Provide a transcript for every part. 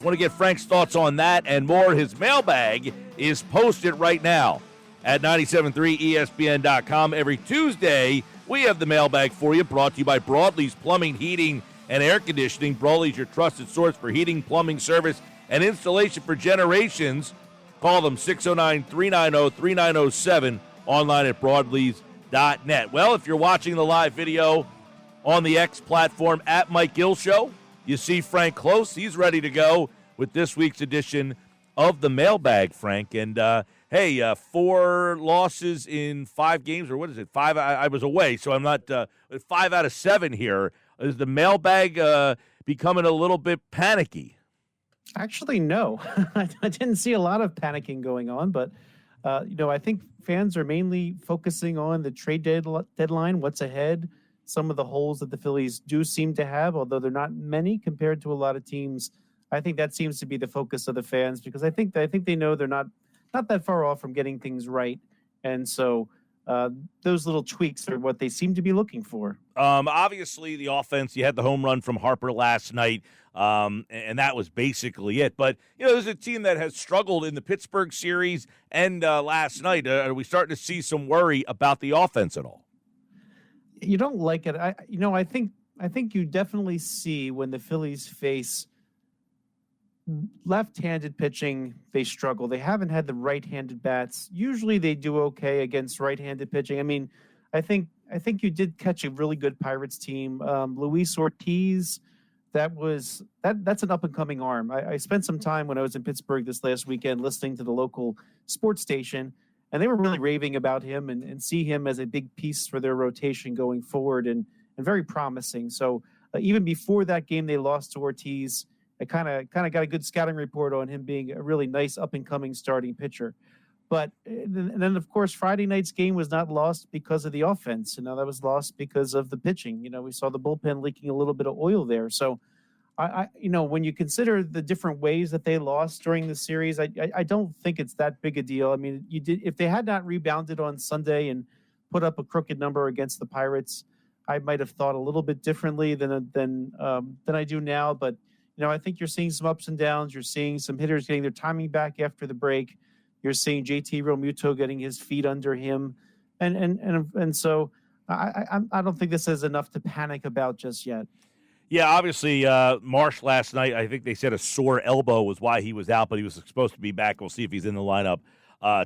Want to get Frank's thoughts on that and more? His mailbag is posted right now at 973ESPN.com. Every Tuesday, we have the mailbag for you, brought to you by Broadlee's Plumbing, Heating, and Air Conditioning. Broadlee's your trusted source for heating, plumbing service, and installation for generations. Call them 609-390-3907, online at broadlees.net. Well, if you're watching the live video on the X platform at Mike Gill Show, you see Frank Klose. He's ready to go with this week's edition of the mailbag, Frank. And, 4 losses in 5 games, or what is it, 5? I was away, so I'm not 5 out of 7 here. Is the mailbag becoming a little bit panicky? Actually, no. I didn't see a lot of panicking going on, but, I think fans are mainly focusing on the trade deadline, what's ahead, some of the holes that the Phillies do seem to have, although they're not many compared to a lot of teams. I think that seems to be the focus of the fans because I think they know they're not that far off from getting things right. And so those little tweaks are what they seem to be looking for. Obviously, the offense, you had the home run from Harper last night, and that was basically it. But, there's a team that has struggled in the Pittsburgh series and last night. Are we starting to see some worry about the offense at all? You don't like it. I think you definitely see when the Phillies face left-handed pitching, they struggle. They haven't had the right-handed bats. Usually they do okay against right-handed pitching. I mean, I think you did catch a really good Pirates team. Luis Ortiz, that's an up-and-coming arm. I spent some time when I was in Pittsburgh this last weekend listening to the local sports station, and they were really raving about him and see him as a big piece for their rotation going forward and very promising. So even before that game they lost to Ortiz, I kind of got a good scouting report on him being a really nice up-and-coming starting pitcher. But then, of course, Friday night's game was not lost because of the offense. That was lost because of the pitching. We saw the bullpen leaking a little bit of oil there. So, when you consider the different ways that they lost during the series, I don't think it's that big a deal. I mean, if they had not rebounded on Sunday and put up a crooked number against the Pirates, I might have thought a little bit differently than I do now. But I think you're seeing some ups and downs. You're seeing some hitters getting their timing back after the break. You're seeing JT Realmuto getting his feet under him, and so I don't think this is enough to panic about just yet. Yeah, obviously Marsh last night, I think they said a sore elbow was why he was out, but he was supposed to be back. We'll see if he's in the lineup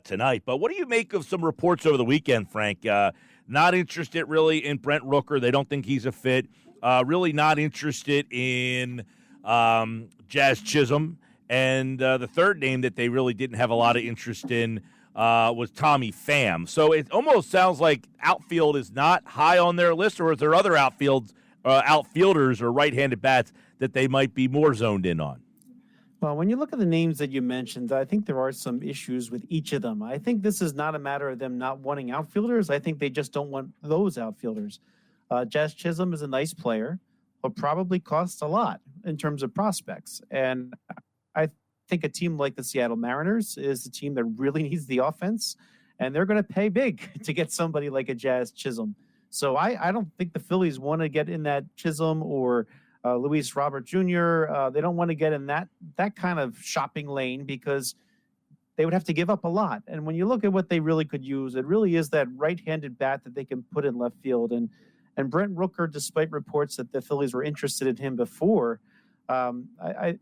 tonight. But what do you make of some reports over the weekend, Frank? Not interested really in Brent Rooker. They don't think he's a fit. Really not interested in Jazz Chisholm, and the third name that they really didn't have a lot of interest in was Tommy Pham. So it almost sounds like outfield is not high on their list, or is there other outfielders or right-handed bats that they might be more zoned in on? Well, when you look at the names that you mentioned, I think there are some issues with each of them. I think this is not a matter of them not wanting outfielders. I think they just don't want those outfielders. Jazz Chisholm is a nice player, but probably costs a lot in terms of prospects. And I think a team like the Seattle Mariners is a team that really needs the offense, and they're going to pay big to get somebody like a Jazz Chisholm. So I don't think the Phillies want to get in that Chisholm or Luis Robert Jr. They don't want to get in that kind of shopping lane because they would have to give up a lot. And when you look at what they really could use, it really is that right-handed bat that they can put in left field. And Brent Rooker, despite reports that the Phillies were interested in him before, and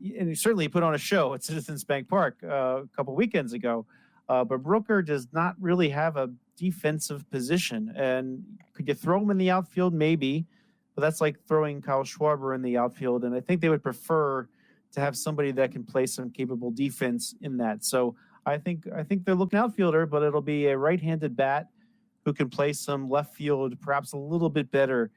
he certainly put on a show at Citizens Bank Park a couple weekends ago. But Rooker does not really have a defensive position. And could you throw him in the outfield? Maybe. But that's like throwing Kyle Schwarber in the outfield. And I think they would prefer to have somebody that can play some capable defense in that. So I think they're looking outfielder, but it'll be a right-handed bat who can play some left field, perhaps a little bit better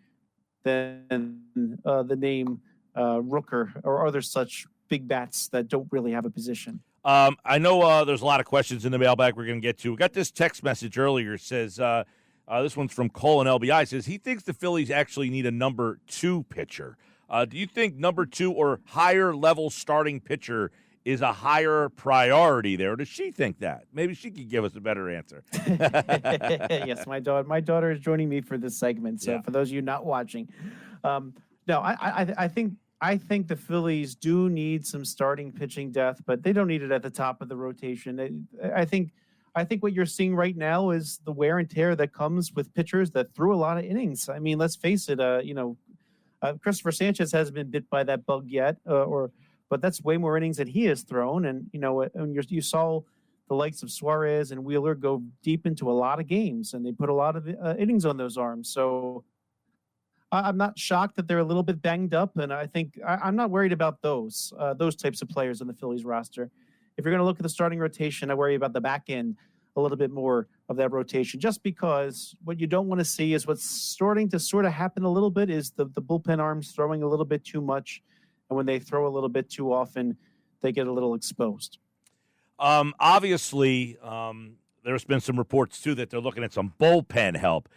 than the name Rooker or other such big bats that don't really have a position. I know there's a lot of questions in the mailbag we're going to get to. We got this text message earlier. It says, this one's from Colin LBI. Says he thinks the Phillies actually need a number 2 pitcher. Do you think number 2 or higher level starting pitcher is a higher priority there? Or does she think that? Maybe she could give us a better answer. Yes, my daughter is joining me for this segment. So for those of you not watching, no, I think I think the Phillies do need some starting pitching depth, but they don't need it at the top of the rotation. I think what you're seeing right now is the wear and tear that comes with pitchers that threw a lot of innings. I mean, let's face it. Christopher Sanchez hasn't been bit by that bug yet, but that's way more innings than he has thrown. And you saw the likes of Suarez and Wheeler go deep into a lot of games, and they put a lot of innings on those arms. So I'm not shocked that they're a little bit banged up, and I'm not worried about those types of players on the Phillies roster. If you're going to look at the starting rotation, I worry about the back end a little bit more of that rotation, just because what you don't want to see is what's starting to sort of happen a little bit is the bullpen arms throwing a little bit too much, and when they throw a little bit too often, they get a little exposed. Obviously, there's been some reports, too, that they're looking at some bullpen help.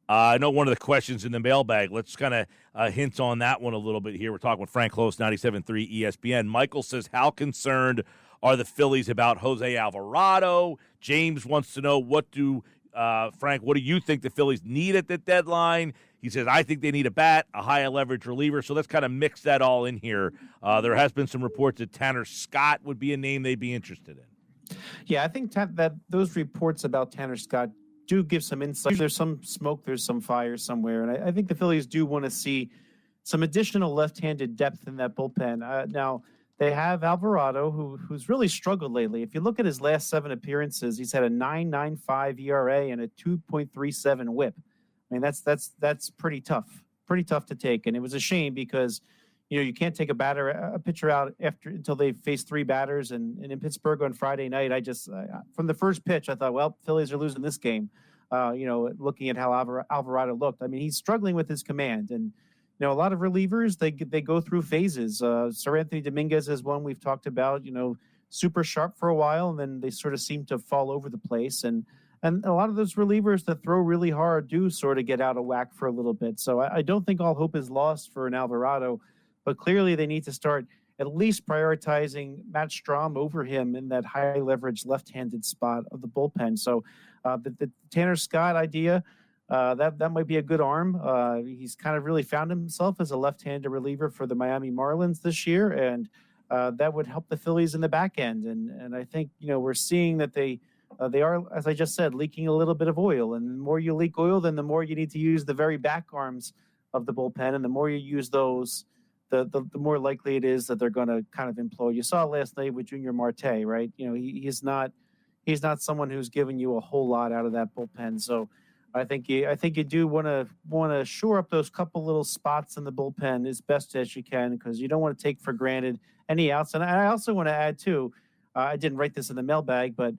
I know one of the questions in the mailbag, let's kind of hint on that one a little bit here. We're talking with Frank Klose, 97.3 ESPN. Michael says, how concerned are the Phillies about Jose Alvarado? James wants to know, Frank, what do you think the Phillies need at the deadline? He says, I think they need a bat, a high leverage reliever. So let's kind of mix that all in here. There has been some reports that Tanner Scott would be a name they'd be interested in. Yeah, I think that those reports about Tanner Scott do give some insight. There's some smoke, there's some fire somewhere. And I think the Phillies do want to see some additional left-handed depth in that bullpen. Now, they have Alvarado, who's really struggled lately. If you look at his last 7 appearances, he's had a 9.95 ERA and a 2.37 WHIP. I mean, that's pretty tough to take. And it was a shame because, you can't take a pitcher out until they face 3 batters. And in Pittsburgh on Friday night, from the first pitch, I thought, well, Phillies are losing this game. Looking at how Alvarado looked, I mean, he's struggling with his command. And a lot of relievers, they go through phases. Sir Anthony Dominguez is one we've talked about, super sharp for a while, and then they sort of seem to fall over the place. And a lot of those relievers that throw really hard do sort of get out of whack for a little bit. So I don't think all hope is lost for an Alvarado, but clearly they need to start at least prioritizing Matt Strahm over him in that high leverage left-handed spot of the bullpen. So the Tanner Scott idea, that might be a good arm. He's kind of really found himself as a left-handed reliever for the Miami Marlins this year, and that would help the Phillies in the back end. And I think, we're seeing that they are, as I just said, leaking a little bit of oil. And the more you leak oil, then the more you need to use the very back arms of the bullpen. And the more you use those, the more likely it is that they're going to kind of implode. You saw last night with Junior Marte, right? He's not someone who's giving you a whole lot out of that bullpen. So I think you do want to shore up those couple little spots in the bullpen as best as you can, because you don't want to take for granted any outs. And I also want to add too, I didn't write this in the mailbag, but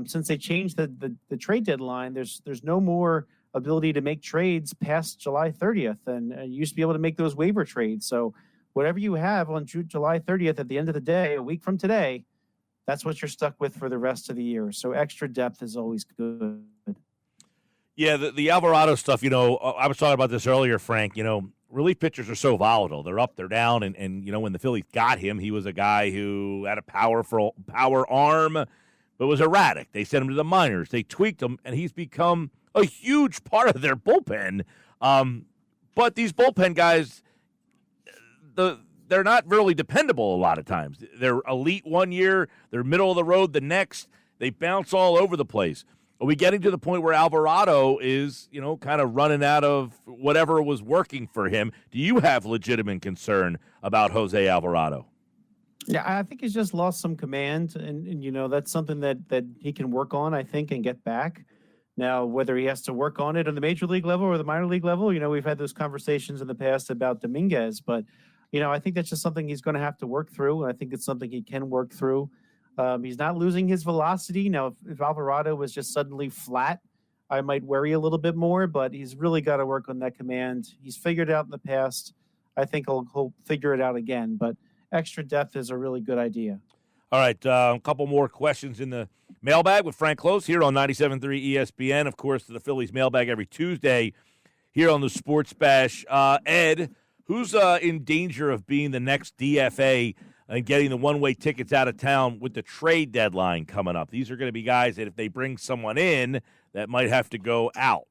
since they changed the trade deadline, there's no more ability to make trades past July 30th, and you used to be able to make those waiver trades. So whatever you have on July 30th at the end of the day, a week from today, that's what you're stuck with for the rest of the year. So extra depth is always good. Yeah, the Alvarado stuff, I was talking about this earlier, Frank. Relief pitchers are so volatile. They're up, they're down. And when the Phillies got him, he was a guy who had a power arm, but was erratic. They sent him to the minors. They tweaked him, and he's become a huge part of their bullpen. But these bullpen guys, they're not really dependable a lot of times. They're elite one year. They're middle of the road the next. They bounce all over the place. Are we getting to the point where Alvarado is, kind of running out of whatever was working for him? Do you have legitimate concern about Jose Alvarado? Yeah, I think he's just lost some command, and that's something that he can work on, I think, and get back. Now, whether he has to work on it on the major league level or the minor league level, we've had those conversations in the past about Dominguez, but, I think that's just something he's going to have to work through, and I think it's something he can work through. He's not losing his velocity. Now, if Alvarado was just suddenly flat, I might worry a little bit more, but he's really got to work on that command. He's figured it out in the past. I think he'll figure it out again, but extra depth is a really good idea. All right, a couple more questions in the mailbag with Frank Klose here on 97.3 ESPN. Of course, the Phillies mailbag every Tuesday here on the Sports Bash. Ed, who's in danger of being the next DFA and getting the one-way tickets out of town with the trade deadline coming up? These are going to be guys that if they bring someone in, that might have to go out.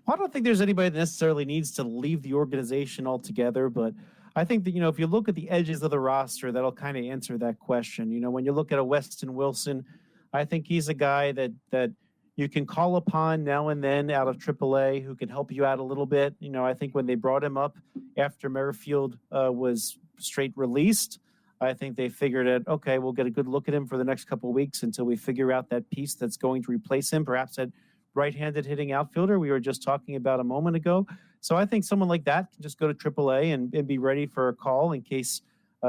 Well, I don't think there's anybody that necessarily needs to leave the organization altogether, but I think that, if you look at the edges of the roster, that'll kind of answer that question. When you look at a Weston Wilson, I think he's a guy that you can call upon now and then out of AAA who can help you out a little bit. I think when they brought him up after Merrifield was straight released, I think they figured out, okay, we'll get a good look at him for the next couple of weeks until we figure out that piece that's going to replace him, perhaps that right-handed hitting outfielder we were just talking about a moment ago. So I think someone like that can just go to AAA and be ready for a call in case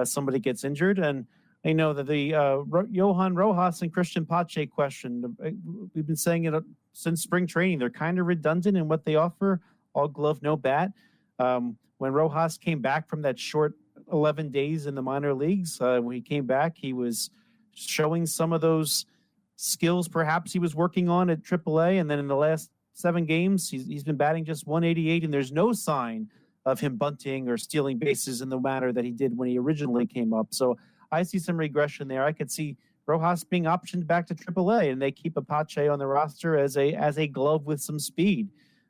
somebody gets injured. And I know that the Johan Rojas and Christian Pache question, we've been saying it since spring training. They're kind of redundant in what they offer, all glove, no bat. When Rojas came back from that short 11 days in the minor leagues, when he came back, he was showing some of those skills perhaps he was working on at AAA. And then in the last 7 games, he's been batting just 188, and there's no sign of him bunting or stealing bases in the manner that he did when he originally came up. So I see some regression there. I could see Rojas being optioned back to AAA, and they keep Apache on the roster as a glove with some speed.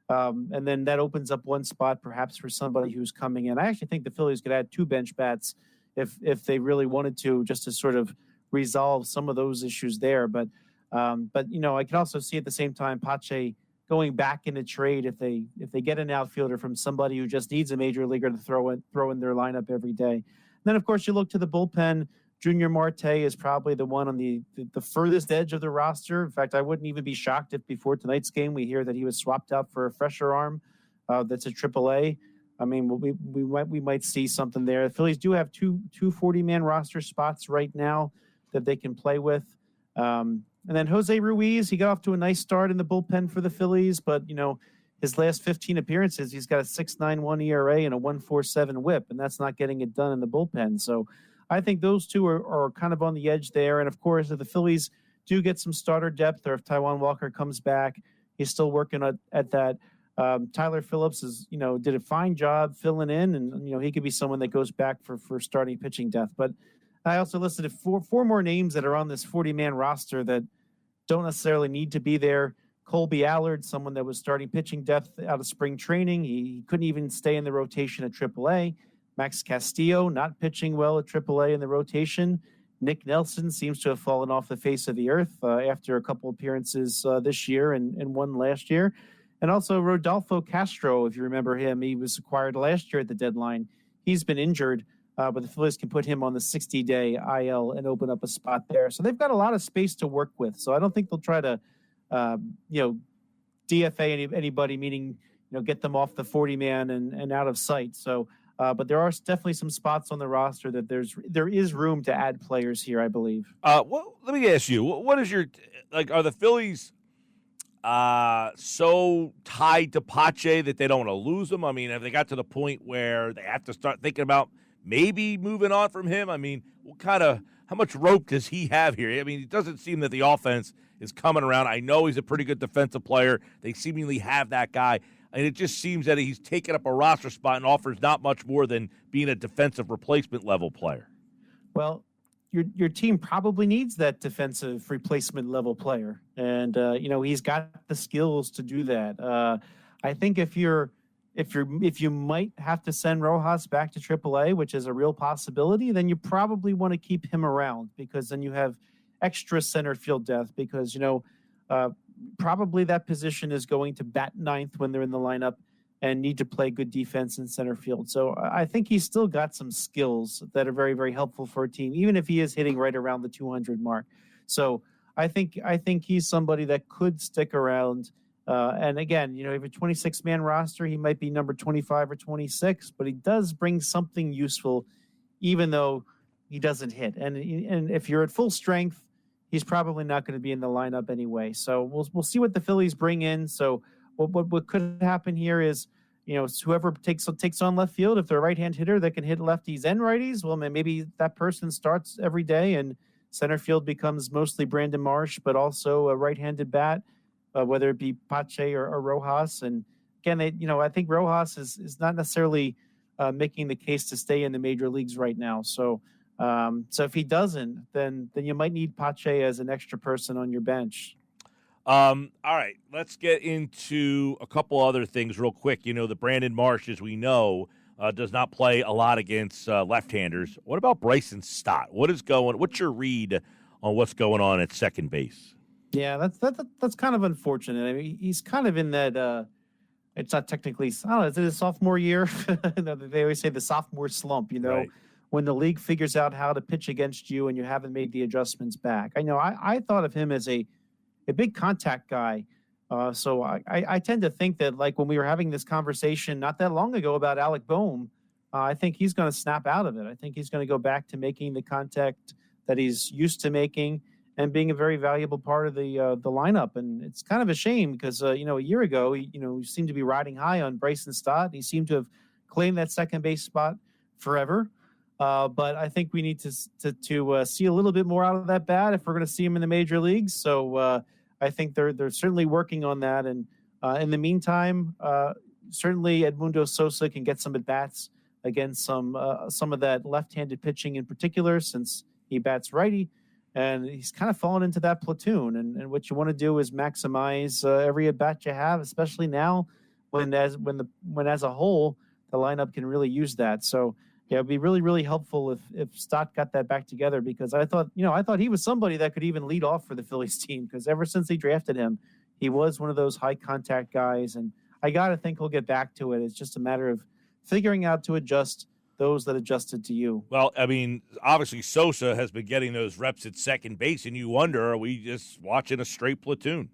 And then that opens up one spot perhaps for somebody who's coming in. I actually think the Phillies could add 2 bench bats if they really wanted to, just to sort of resolve some of those issues there. But I can also see at the same time Pache going back in a trade if they get an outfielder from somebody who just needs a major leaguer to throw in their lineup every day. And then of course you look to the bullpen. Junior Marte is probably the one on the furthest edge of the roster. In fact, I wouldn't even be shocked if before tonight's game we hear that he was swapped out for a fresher arm that's a AAA. I mean, we might see something there. The Phillies do have two 40-man roster spots right now that they can play with. And then Jose Ruiz, he got off to a nice start in the bullpen for the Phillies, but, his last 15 appearances, he's got a 6.91 ERA and a 1.47 WHIP, and that's not getting it done in the bullpen. So I think those two are kind of on the edge there. And, of course, if the Phillies do get some starter depth or if Taijuan Walker comes back, he's still working at that. Tyler Phillips did a fine job filling in, and, he could be someone that goes back for starting pitching depth. But I also listed four more names that are on this 40-man roster that don't necessarily need to be there. Colby Allard, someone that was starting pitching depth out of spring training. He couldn't even stay in the rotation at AAA. Max Castillo, not pitching well at AAA in the rotation. Nick Nelson seems to have fallen off the face of the earth after a couple appearances this year and one last year. And also Rodolfo Castro, if you remember him, he was acquired last year at the deadline. He's been injured. But the Phillies can put him on the 60-day IL and open up a spot there. So they've got a lot of space to work with. So I don't think they'll try to, DFA anybody, meaning, get them off the 40-man and out of sight. So, but there are definitely some spots on the roster that there is room to add players here, I believe. Well, let me ask you, what is your are the Phillies so tied to Pache that they don't want to lose him? I mean, have they got to the point where they have to start thinking about maybe moving on from him? I mean, how much rope does he have here? I mean, it doesn't seem that the offense is coming around. I know he's a pretty good defensive player. They seemingly have that guy. And it just seems that he's taken up a roster spot and offers not much more than being a defensive replacement level player. Well, your team probably needs that defensive replacement level player. And, he's got the skills to do that. I think if you might have to send Rojas back to AAA, which is a real possibility, then you probably want to keep him around because then you have extra center field depth because, probably that position is going to bat ninth when they're in the lineup and need to play good defense in center field. So I think he's still got some skills that are very, very helpful for a team, even if he is hitting right around the 200 mark. So I think he's somebody that could stick around. And again, if a 26-man roster, he might be number 25 or 26, but he does bring something useful, even though he doesn't hit. And if you're at full strength, he's probably not going to be in the lineup anyway. So we'll see what the Phillies bring in. So what could happen here is, whoever takes on left field, if they're a right-hand hitter that can hit lefties and righties, well, maybe that person starts every day and center field becomes mostly Brandon Marsh, but also a right-handed bat. Whether it be Pache or Rojas. And again, I think Rojas is not necessarily making the case to stay in the major leagues right now. So if he doesn't, then you might need Pache as an extra person on your bench. All right, let's get into a couple other things real quick. The Brandon Marsh, as we know, does not play a lot against left-handers. What about Bryson Stott? What's your read on what's going on at second base? Yeah, that's kind of unfortunate. I mean, he's kind of in that. It's not technically. I don't know. Is it his sophomore year? They always say the sophomore slump. Right. When the league figures out how to pitch against you and you haven't made the adjustments back. I know. I thought of him as a big contact guy. So I tend to think that, like, when we were having this conversation not that long ago about Alec Boehm, I think he's going to snap out of it. I think he's going to go back to making the contact that he's used to making and being a very valuable part of the lineup. And it's kind of a shame because a year ago, he seemed to be riding high on Bryson Stott. He seemed to have claimed that second base spot forever. But I think we need to see a little bit more out of that bat if we're going to see him in the major leagues. So I think they're certainly working on that. And in the meantime, certainly Edmundo Sosa can get some at bats against some of that left-handed pitching in particular, since he bats righty. And he's kind of fallen into that platoon. And what you want to do is maximize every at bat you have, especially now when as a whole the lineup can really use that. So yeah, it'd be really, really helpful if Stott got that back together, because I thought he was somebody that could even lead off for the Phillies team, because ever since they drafted him, he was one of those high contact guys. And I got to think he'll get back to it. It's just a matter of figuring out to adjust those that adjusted to you. Well, I mean, obviously Sosa has been getting those reps at second base, and you wonder, are we just watching a straight platoon?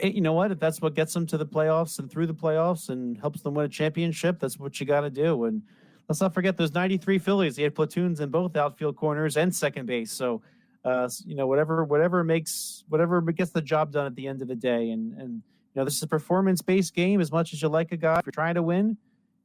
You know what? If that's what gets them to the playoffs and through the playoffs and helps them win a championship, that's what you got to do. And let's not forget those 93 Phillies. They had platoons in both outfield corners and second base. So, whatever gets the job done at the end of the day. And this is a performance-based game. As much as you like a guy, if you're trying to win,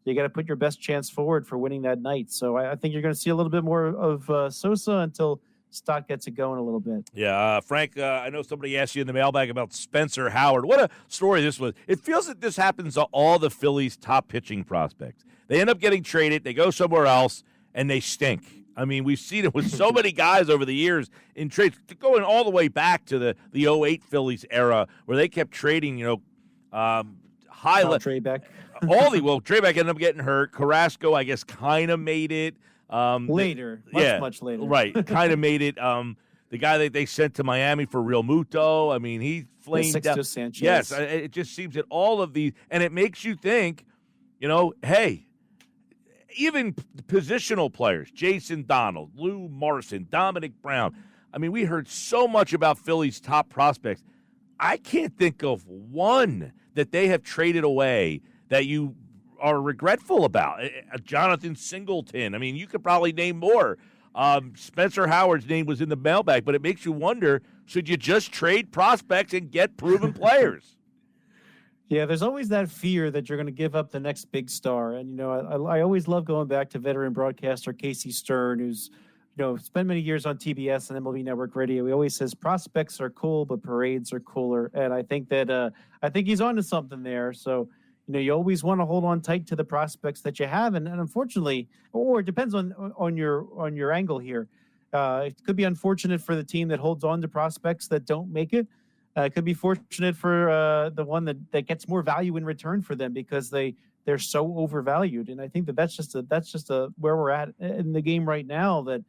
you got to put your best chance forward for winning that night. So I think you're going to see a little bit more of Sosa until Stott gets it going a little bit. Yeah, Frank, I know somebody asked you in the mailbag about Spencer Howard. What a story this was. It feels that this happens to all the Phillies' top pitching prospects. They end up getting traded, they go somewhere else, and they stink. I mean, we've seen it with so many guys over the years in trades, going all the way back to the 08 Phillies era, where they kept trading, Trebeck. Trebeck ended up getting hurt. Carrasco, I guess, kind of made it. Later. Much later. Right. Kind of made it. The guy that they sent to Miami for Real Muto, I mean, he flamed out. Sanchez. Yes, it just seems that all of these, and it makes you think, hey, even positional players, Jason Donald, Lou Morrison, Dominic Brown. I mean, we heard so much about Phillies' top prospects. I can't think of one that they have traded away that you are regretful about. Jonathan Singleton. I mean, you could probably name more. Spencer Howard's name was in the mailbag, but it makes you wonder, should you just trade prospects and get proven players? Yeah, there's always that fear that you're going to give up the next big star. And, I always love going back to veteran broadcaster Casey Stern, who's, spent many years on TBS and MLB Network Radio. He always says prospects are cool, but parades are cooler. And I think that he's onto something there. So, you always want to hold on tight to the prospects that you have. And unfortunately, or it depends on your angle here. It could be unfortunate for the team that holds on to prospects that don't make it. It could be fortunate for the one that gets more value in return for them because they're so overvalued. And I think that's just where we're at in the game right now, that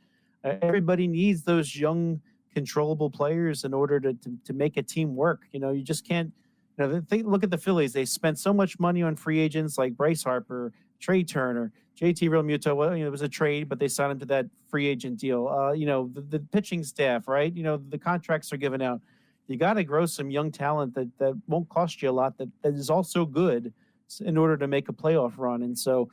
everybody needs those young, controllable players in order to make a team work. You just can't. Look at the Phillies. They spent so much money on free agents like Bryce Harper, Trey Turner, JT Realmuto. Well, it was a trade, but they signed him to that free agent deal. The pitching staff, right? The contracts are given out. You got to grow some young talent that won't cost you a lot, that is also good in order to make a playoff run. And so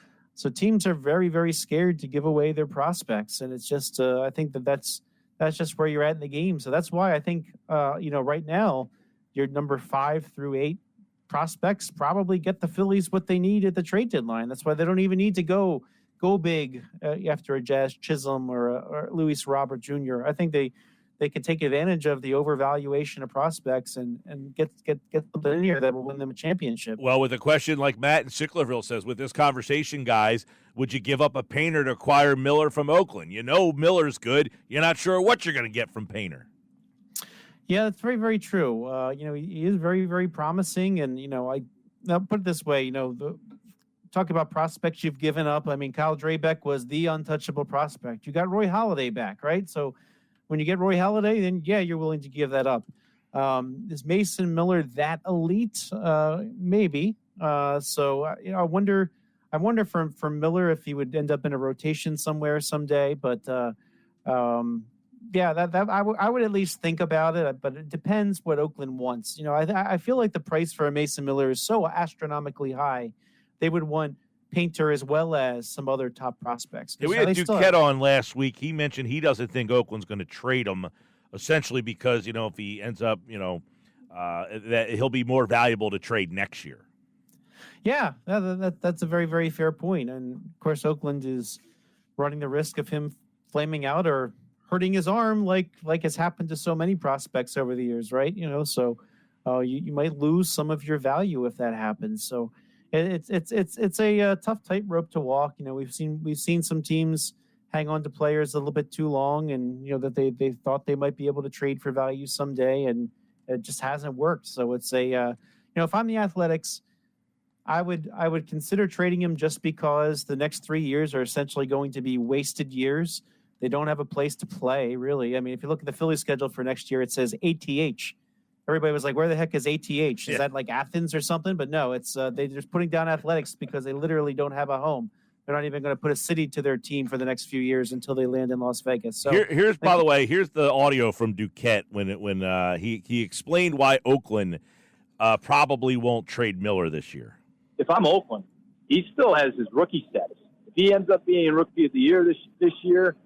teams are very, very scared to give away their prospects. And it's just, I think that's just where you're at in the game. So that's why I think, right now, your number 5 through 8 prospects probably get the Phillies what they need at the trade deadline. That's why they don't even need to go big after a Jazz Chisholm or Luis Robert Jr. I think they can take advantage of the overvaluation of prospects and get something in here that will win them a championship. Well, with a question like Matt in Sicklerville says, with this conversation, guys, would you give up a Painter to acquire Miller from Oakland? Miller's good. You're not sure what you're going to get from Painter. Yeah, that's very, very true. He is very, very promising. And, I'll put it this way, talk about prospects you've given up. I mean, Kyle Drabeck was the untouchable prospect. You got Roy Halladay back, right? So when you get Roy Halladay, then yeah, you're willing to give that up. Is Mason Miller that elite? Maybe. I wonder. I wonder for Miller if he would end up in a rotation somewhere someday. But yeah, I would at least think about it. But it depends what Oakland wants. I feel like the price for a Mason Miller is so astronomically high. They would want Painter as well as some other top prospects. Yeah, we had Duquette on last week. He mentioned he doesn't think Oakland's going to trade him, essentially because if he ends up that he'll be more valuable to trade next year. Yeah, that's a very, very fair point. And of course, Oakland is running the risk of him flaming out or hurting his arm, like has happened to so many prospects over the years, right? So you might lose some of your value if that happens. So it's a tough tightrope to walk. We've seen some teams hang on to players a little bit too long, and that they thought they might be able to trade for value someday, and it just hasn't worked. So it's if I'm the Athletics, I would consider trading him just because the next 3 years are essentially going to be wasted years. They don't have a place to play, really. I mean, if you look at the Phillies schedule for next year, it says ATH. Everybody was like, where the heck is ATH? Is that like Athens or something? But no, it's they're just putting down Athletics because they literally don't have a home. They're not even going to put a city to their team for the next few years until they land in Las Vegas. So here's the audio from Duquette when he explained why Oakland probably won't trade Miller this year. If I'm Oakland, he still has his rookie status. If he ends up being Rookie of the Year this year,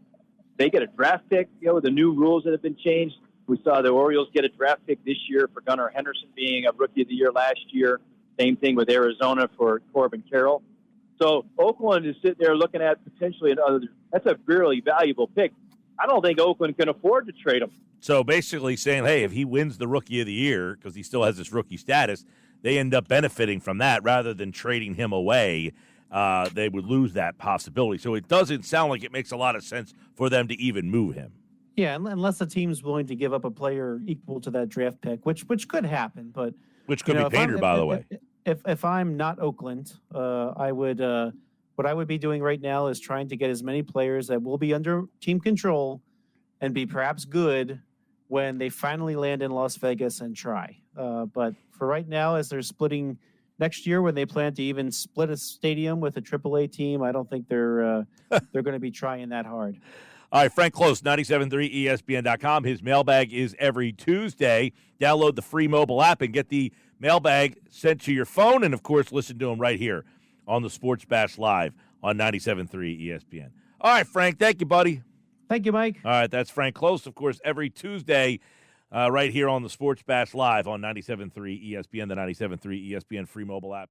they get a draft pick. With the new rules that have been changed, we saw the Orioles get a draft pick this year for Gunnar Henderson being a Rookie of the Year last year. Same thing with Arizona for Corbin Carroll. So Oakland is sitting there looking at potentially another. That's a really valuable pick. I don't think Oakland can afford to trade him. So basically saying, hey, if he wins the Rookie of the Year because he still has this rookie status, they end up benefiting from that rather than trading him away. They would lose that possibility. So it doesn't sound like it makes a lot of sense for them to even move him. Yeah, unless the team's willing to give up a player equal to that draft pick, which could happen, but which could be Painter, by the way. If I'm not Oakland, I would what I would be doing right now is trying to get as many players that will be under team control and be perhaps good when they finally land in Las Vegas and try. But for right now, as they're splitting next year, when they plan to even split a stadium with a AAA team, I don't think they're going to be trying that hard. All right, Frank Klose, 97.3 ESPN.com. His mailbag is every Tuesday. Download the free mobile app and get the mailbag sent to your phone. And, of course, listen to him right here on the Sports Bash Live on 97.3 ESPN. All right, Frank, thank you, buddy. Thank you, Mike. All right, that's Frank Klose, of course, every Tuesday right here on the Sports Bash Live on 97.3 ESPN, the 97.3 ESPN free mobile app.